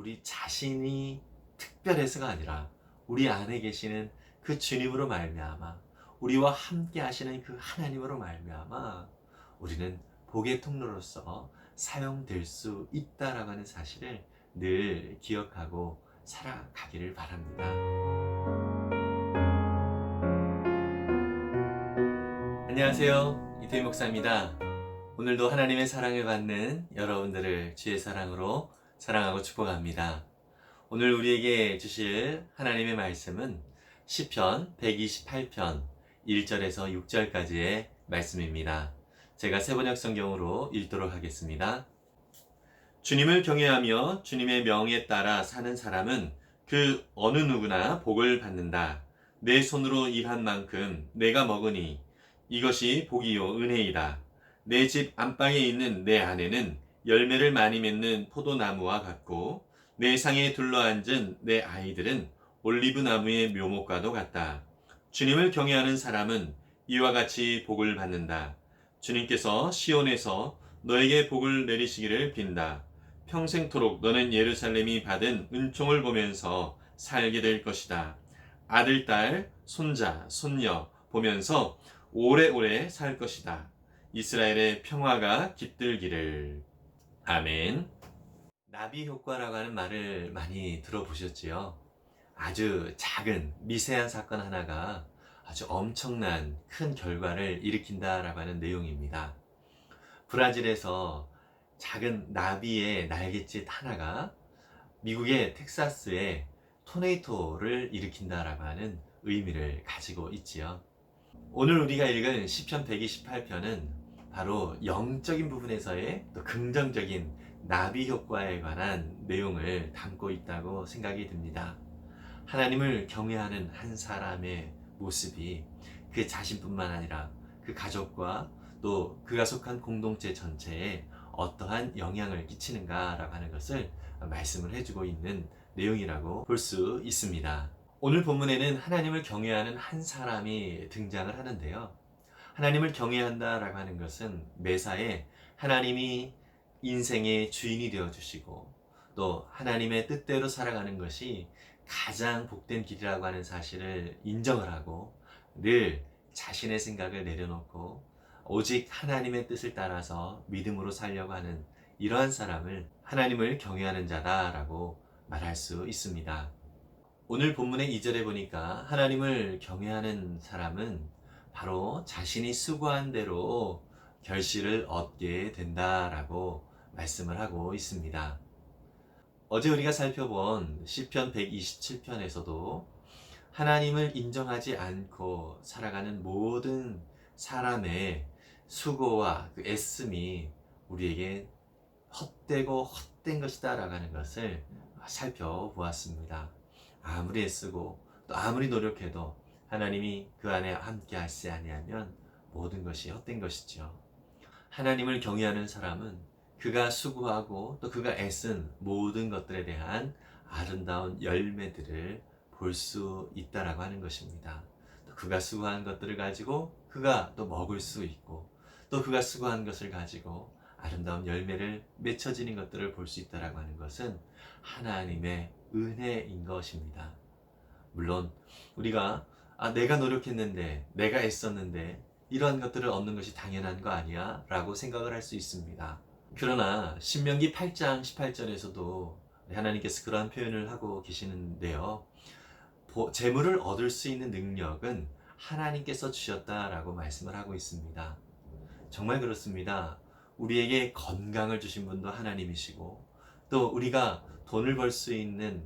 우리 자신이 특별해서가 아니라 우리 안에 계시는 그 주님으로 말미암아 우리와 함께 하시는 그 하나님으로 말미암아 우리는 복의 통로로서 사용될 수 있다라고 하는 사실을 늘 기억하고 살아가기를 바랍니다. 안녕하세요. 이태희 목사입니다. 오늘도 하나님의 사랑을 받는 여러분들을 주의 사랑으로 사랑하고 축복합니다. 오늘 우리에게 주실 하나님의 말씀은 시편 128편 1절에서 6절까지의 말씀입니다. 제가 세번역 성경으로 읽도록 하겠습니다. 주님을 경외하며 주님의 명에 따라 사는 사람은 그 어느 누구나 복을 받는다. 내 손으로 일한 만큼 내가 먹으니 이것이 복이요 은혜이다. 내 집 안방에 있는 내 아내는 열매를 많이 맺는 포도나무와 같고 내 상에 둘러앉은 내 아이들은 올리브 나무의 묘목과도 같다. 주님을 경외하는 사람은 이와 같이 복을 받는다. 주님께서 시온에서 너에게 복을 내리시기를 빈다. 평생토록 너는 예루살렘이 받은 은총을 보면서 살게 될 것이다. 아들, 딸, 손자, 손녀 보면서 오래오래 살 것이다. 이스라엘의 평화가 깃들기를. 아멘. 나비 효과라고 하는 말을 많이 들어보셨지요? 아주 작은 미세한 사건 하나가 아주 엄청난 큰 결과를 일으킨다라고 하는 내용입니다. 브라질에서 작은 나비의 날갯짓 하나가 미국의 텍사스에 토네이토를 일으킨다라고 하는 의미를 가지고 있지요. 오늘 우리가 읽은 시편 128편은 바로 영적인 부분에서의 또 긍정적인 나비 효과에 관한 내용을 담고 있다고 생각이 듭니다. 하나님을 경외하는 한 사람의 모습이 그 자신뿐만 아니라 그 가족과 또 그가 속한 공동체 전체에 어떠한 영향을 끼치는가라고 하는 것을 말씀을 해주고 있는 내용이라고 볼 수 있습니다. 오늘 본문에는 하나님을 경외하는 한 사람이 등장을 하는데요. 하나님을 경외한다라고 하는 것은 매사에 하나님이 인생의 주인이 되어 주시고 또 하나님의 뜻대로 살아가는 것이 가장 복된 길이라고 하는 사실을 인정을 하고 늘 자신의 생각을 내려놓고 오직 하나님의 뜻을 따라서 믿음으로 살려고 하는 이러한 사람을 하나님을 경외하는 자다라고 말할 수 있습니다. 오늘 본문의 2절에 보니까 하나님을 경외하는 사람은 바로 자신이 수고한 대로 결실을 얻게 된다라고 말씀을 하고 있습니다. 어제 우리가 살펴본 시편 127편에서도 하나님을 인정하지 않고 살아가는 모든 사람의 수고와 그 애씀이 우리에게 헛되고 헛된 것이다 라고 하는 것을 살펴보았습니다. 아무리 애쓰고 또 아무리 노력해도 하나님이 그 안에 함께 하시지 아니하면 모든 것이 헛된 것이죠. 하나님을 경외하는 사람은 그가 수고하고 또 그가 애쓴 모든 것들에 대한 아름다운 열매들을 볼 수 있다라고 하는 것입니다. 또 그가 수고한 것들을 가지고 그가 또 먹을 수 있고 또 그가 수고한 것을 가지고 아름다운 열매를 맺혀지는 것들을 볼 수 있다라고 하는 것은 하나님의 은혜인 것입니다. 물론 우리가 내가 노력했는데 내가 애썼는데 이러한 것들을 얻는 것이 당연한 거 아니야? 라고 생각을 할 수 있습니다. 그러나 신명기 8장 18절에서도 하나님께서 그러한 표현을 하고 계시는데요. 재물을 얻을 수 있는 능력은 하나님께서 주셨다라고 말씀을 하고 있습니다. 정말 그렇습니다. 우리에게 건강을 주신 분도 하나님이시고 또 우리가 돈을 벌 수 있는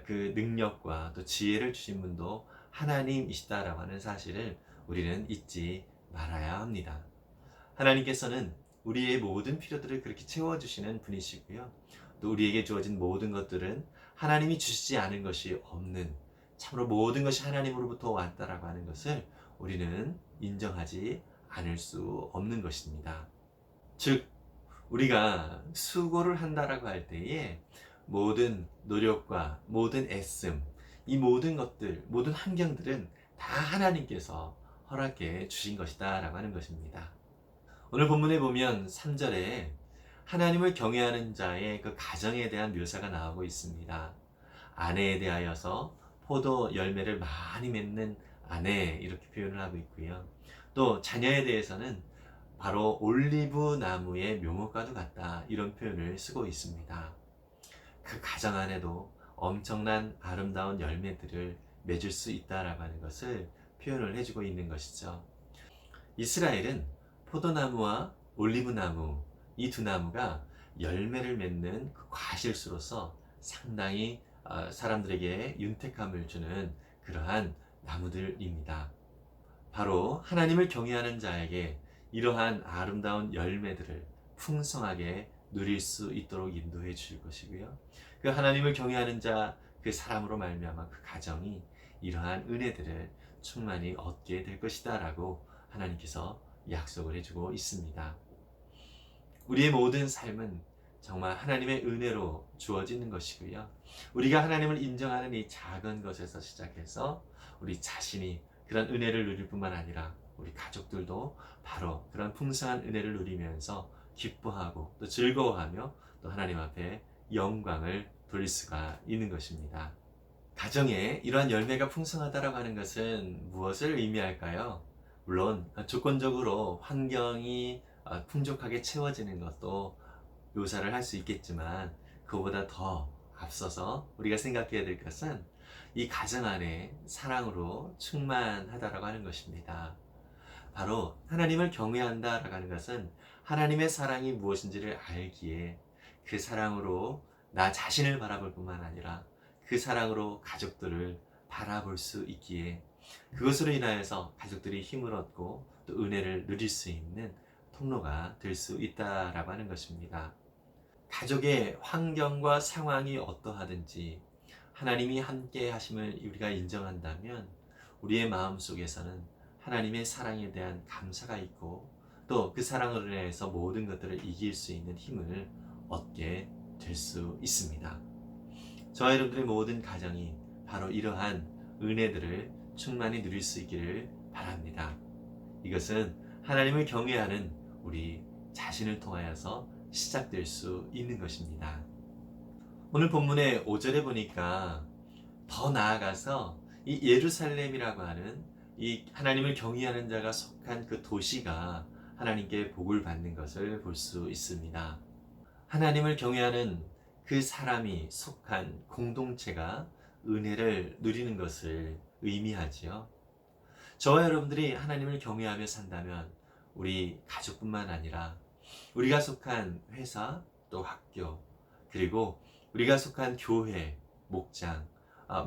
그 능력과 또 지혜를 주신 분도 하나님이시다라고 하는 사실을 우리는 잊지 말아야 합니다. 하나님께서는 우리의 모든 필요들을 그렇게 채워주시는 분이시고요. 또 우리에게 주어진 모든 것들은 하나님이 주시지 않은 것이 없는 참으로 모든 것이 하나님으로부터 왔다라고 하는 것을 우리는 인정하지 않을 수 없는 것입니다. 즉 우리가 수고를 한다라고 할 때에 모든 노력과 모든 애씀, 이 모든 것들, 모든 환경들은 다 하나님께서 허락해 주신 것이다 라고 하는 것입니다. 오늘 본문에 보면 3절에 하나님을 경외하는 자의 그 가정에 대한 묘사가 나오고 있습니다. 아내에 대하여서 포도 열매를 많이 맺는 아내 이렇게 표현을 하고 있고요. 또 자녀에 대해서는 바로 올리브 나무의 묘목과도 같다 이런 표현을 쓰고 있습니다. 그 가정 안에도 엄청난 아름다운 열매들을 맺을 수 있다라고 하는 것을 표현을 해주고 있는 것이죠. 이스라엘은 포도나무와 올리브나무 이 두 나무가 열매를 맺는 그 과실수로서 상당히 사람들에게 윤택함을 주는 그러한 나무들입니다. 바로 하나님을 경외하는 자에게 이러한 아름다운 열매들을 풍성하게 누릴 수 있도록 인도해 주실 것이고요. 그 하나님을 경외하는 자 그 사람으로 말미암아 그 가정이 이러한 은혜들을 충만히 얻게 될 것이다라고 하나님께서 약속을 해주고 있습니다. 우리의 모든 삶은 정말 하나님의 은혜로 주어지는 것이고요. 우리가 하나님을 인정하는 이 작은 것에서 시작해서 우리 자신이 그런 은혜를 누릴 뿐만 아니라 우리 가족들도 바로 그런 풍성한 은혜를 누리면서 기뻐하고 또 즐거워하며 또 하나님 앞에 영광을 돌릴 수가 있는 것입니다. 가정에 이러한 열매가 풍성하다라고 하는 것은 무엇을 의미할까요? 물론 조건적으로 환경이 풍족하게 채워지는 것도 묘사를 할 수 있겠지만 그보다 더 앞서서 우리가 생각해야 될 것은 이 가정 안에 사랑으로 충만하다라고 하는 것입니다. 바로 하나님을 경외한다라고 하는 것은 하나님의 사랑이 무엇인지를 알기에 그 사랑으로 나 자신을 바라볼 뿐만 아니라 그 사랑으로 가족들을 바라볼 수 있기에 그것으로 인하여서 가족들이 힘을 얻고 또 은혜를 누릴 수 있는 통로가 될 수 있다라고 하는 것입니다. 가족의 환경과 상황이 어떠하든지 하나님이 함께 하심을 우리가 인정한다면 우리의 마음 속에서는 하나님의 사랑에 대한 감사가 있고 또 그 사랑으로 인해서 모든 것들을 이길 수 있는 힘을 얻게 될 수 있습니다. 저와 여러분들의 모든 가정이 바로 이러한 은혜들을 충만히 누릴 수 있기를 바랍니다. 이것은 하나님을 경외하는 우리 자신을 통하여서 시작될 수 있는 것입니다. 오늘 본문의 5절에 보니까 더 나아가서 이 예루살렘이라고 하는 이 하나님을 경외하는 자가 속한 그 도시가 하나님께 복을 받는 것을 볼 수 있습니다. 하나님을 경외하는 그 사람이 속한 공동체가 은혜를 누리는 것을 의미하지요. 저와 여러분들이 하나님을 경외하며 산다면 우리 가족뿐만 아니라 우리가 속한 회사 또 학교 그리고 우리가 속한 교회, 목장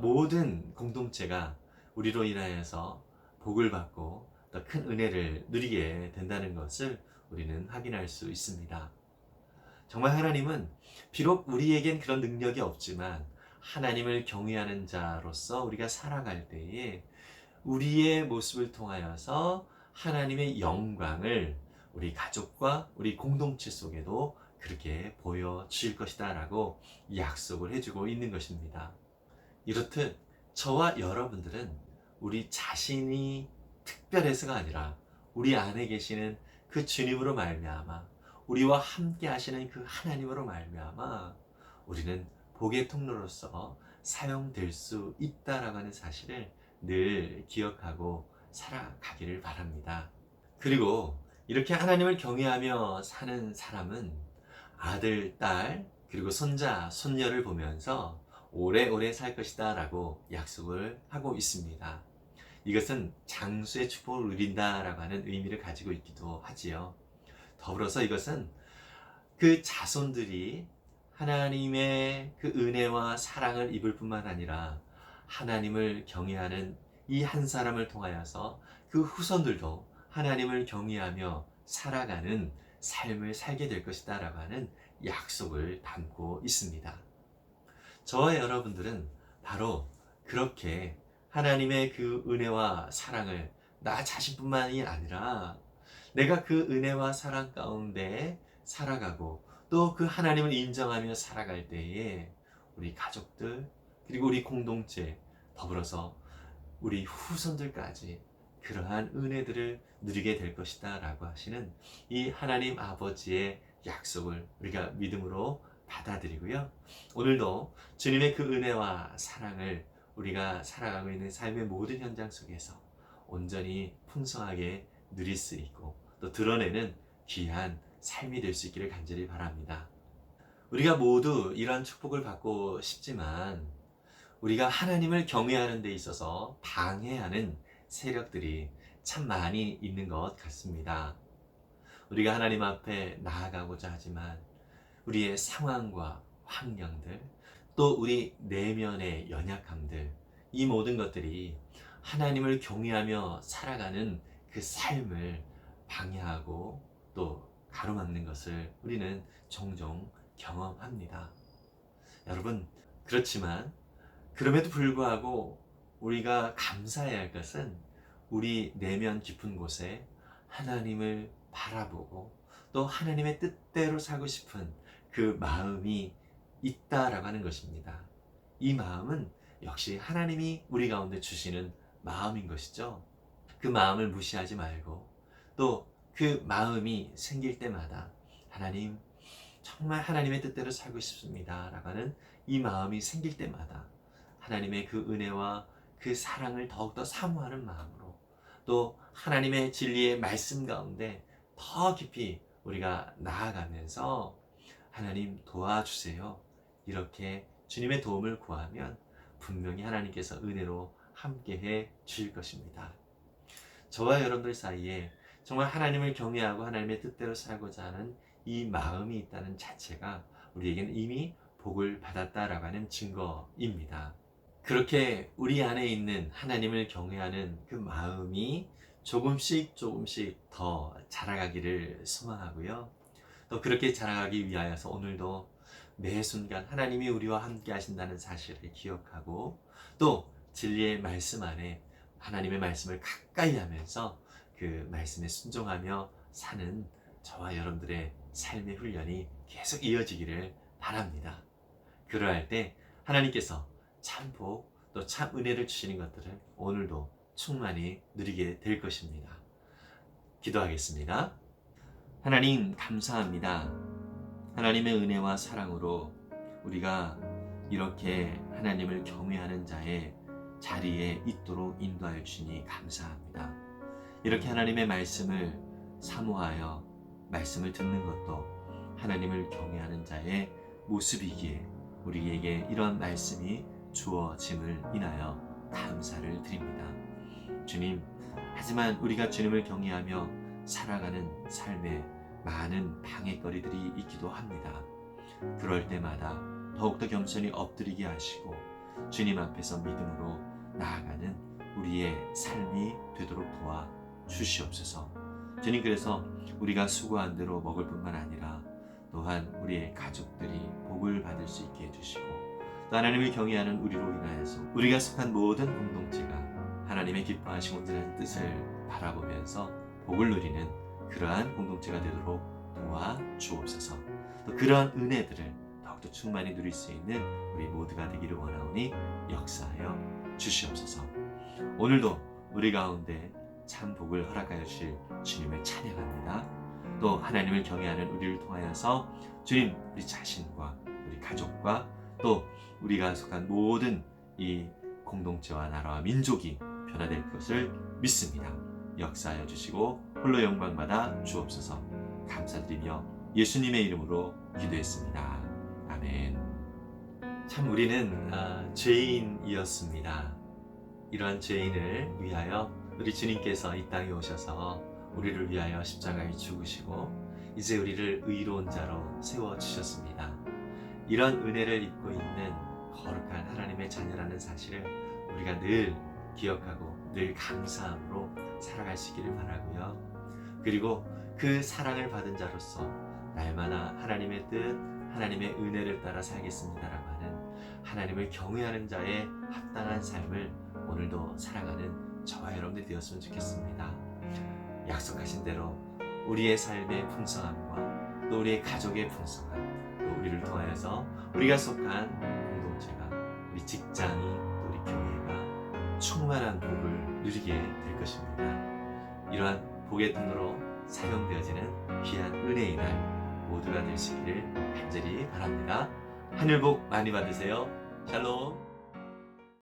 모든 공동체가 우리로 인하여서 복을 받고 더 큰 은혜를 누리게 된다는 것을 우리는 확인할 수 있습니다. 정말 하나님은 비록 우리에겐 그런 능력이 없지만 하나님을 경외하는 자로서 우리가 살아갈 때에 우리의 모습을 통하여서 하나님의 영광을 우리 가족과 우리 공동체 속에도 그렇게 보여주실 것이다 라고 약속을 해주고 있는 것입니다. 이렇듯 저와 여러분들은 우리 자신이 특별해서가 아니라 우리 안에 계시는 그 주님으로 말미암아 우리와 함께 하시는 그 하나님으로 말미암아 우리는 복의 통로로서 사용될 수 있다라고 하는 사실을 늘 기억하고 살아가기를 바랍니다. 그리고 이렇게 하나님을 경외하며 사는 사람은 아들, 딸, 그리고 손자, 손녀를 보면서 오래오래 살 것이다 라고 약속을 하고 있습니다. 이것은 장수의 축복을 누린다 라고 하는 의미를 가지고 있기도 하지요. 더불어서 이것은 그 자손들이 하나님의 그 은혜와 사랑을 입을 뿐만 아니라 하나님을 경외하는 이 한 사람을 통하여서 그 후손들도 하나님을 경외하며 살아가는 삶을 살게 될 것이다 라고 하는 약속을 담고 있습니다. 저와 여러분들은 바로 그렇게 하나님의 그 은혜와 사랑을 나 자신뿐만이 아니라 내가 그 은혜와 사랑 가운데 살아가고 또 그 하나님을 인정하며 살아갈 때에 우리 가족들 그리고 우리 공동체 더불어서 우리 후손들까지 그러한 은혜들을 누리게 될 것이다 라고 하시는 이 하나님 아버지의 약속을 우리가 믿음으로 받아들이고요. 오늘도 주님의 그 은혜와 사랑을 우리가 살아가고 있는 삶의 모든 현장 속에서 온전히 풍성하게 누릴 수 있고 또 드러내는 귀한 삶이 될 수 있기를 간절히 바랍니다. 우리가 모두 이러한 축복을 받고 싶지만 우리가 하나님을 경외하는 데 있어서 방해하는 세력들이 참 많이 있는 것 같습니다. 우리가 하나님 앞에 나아가고자 하지만 우리의 상황과 환경들, 또 우리 내면의 연약함들, 이 모든 것들이 하나님을 경외하며 살아가는 그 삶을 방해하고 또 가로막는 것을 우리는 종종 경험합니다. 여러분, 그렇지만 그럼에도 불구하고 우리가 감사해야 할 것은 우리 내면 깊은 곳에 하나님을 바라보고 또 하나님의 뜻대로 살고 싶은 그 마음이 있다라고 하는 것입니다. 이 마음은 역시 하나님이 우리 가운데 주시는 마음인 것이죠. 그 마음을 무시하지 말고 또 그 마음이 생길 때마다 하나님, 정말 하나님의 뜻대로 살고 싶습니다 라고 하는 이 마음이 생길 때마다 하나님의 그 은혜와 그 사랑을 더욱더 사모하는 마음으로 또 하나님의 진리의 말씀 가운데 더 깊이 우리가 나아가면서 하나님 도와주세요, 이렇게 주님의 도움을 구하면 분명히 하나님께서 은혜로 함께해 주실 것입니다. 저와 여러분들 사이에 정말 하나님을 경외하고 하나님의 뜻대로 살고자 하는 이 마음이 있다는 자체가 우리에게는 이미 복을 받았다라고 하는 증거입니다. 그렇게 우리 안에 있는 하나님을 경외하는 그 마음이 조금씩 더 자라가기를 소망하고요. 또 그렇게 자라가기 위하여서 오늘도 매 순간 하나님이 우리와 함께 하신다는 사실을 기억하고 또 진리의 말씀 안에 하나님의 말씀을 가까이 하면서 그 말씀에 순종하며 사는 저와 여러분들의 삶의 훈련이 계속 이어지기를 바랍니다. 그러할 때 하나님께서 참 복, 또 참 은혜를 주시는 것들을 오늘도 충만히 누리게 될 것입니다. 기도하겠습니다. 하나님, 감사합니다. 하나님의 은혜와 사랑으로 우리가 이렇게 하나님을 경외하는 자의 자리에 있도록 인도하여 주시니 감사합니다. 이렇게 하나님의 말씀을 사모하여 말씀을 듣는 것도 하나님을 경외하는 자의 모습이기에 우리에게 이런 말씀이 주어짐을 인하여 감사를 드립니다. 주님, 하지만 우리가 주님을 경외하며 살아가는 삶에 많은 방해거리들이 있기도 합니다. 그럴 때마다 더욱더 겸손히 엎드리게 하시고 주님 앞에서 믿음으로 나아가는 우리의 삶이 되도록 도와 주시옵소서. 주님, 그래서 우리가 수고한 대로 먹을 뿐만 아니라 또한 우리의 가족들이 복을 받을 수 있게 해주시고 또 하나님을 경외하는 우리로 인하여서 우리가 속한 모든 공동체가 하나님의 기뻐하시고 온전한 뜻을 바라보면서 복을 누리는 그러한 공동체가 되도록 도와 주옵소서. 또 그러한 은혜들을 더욱더 충만히 누릴 수 있는 우리 모두가 되기를 원하오니 역사하여 주시옵소서. 오늘도 우리 가운데 참 복을 허락하여 주실 주님을 찬양합니다. 또 하나님을 경외하는 우리를 통하여서 주님, 우리 자신과 우리 가족과 또 우리가 속한 모든 이 공동체와 나라와 민족이 변화될 것을 믿습니다. 역사하여 주시고 홀로 영광받아 주옵소서. 감사드리며 예수님의 이름으로 기도했습니다. 아멘. 참 우리는 죄인이었습니다. 이러한 죄인을 위하여 우리 주님께서 이 땅에 오셔서 우리를 위하여 십자가에 죽으시고 이제 우리를 의로운 자로 세워주셨습니다. 이런 은혜를 입고 있는 거룩한 하나님의 자녀라는 사실을 우리가 늘 기억하고 늘 감사함으로 살아갈 수 있기를 바라고요. 그리고 그 사랑을 받은 자로서 날마다 하나님의 뜻, 하나님의 은혜를 따라 살겠습니다라고 하는 하나님을 경외하는 자의 합당한 삶을 오늘도 살아가는 저와 여러분들이 되었으면 좋겠습니다. 약속하신 대로 우리의 삶의 풍성함과 또 우리의 가족의 풍성함, 또 우리를 통하여서 우리가 속한 공동체가, 우리 직장이, 또 우리 교회가 충만한 복을 누리게 될 것입니다. 이러한 복의 통로로 사용되어지는 귀한 은혜의 날 모두가 되시기를 간절히 바랍니다. 하늘 복 많이 받으세요. 샬롬.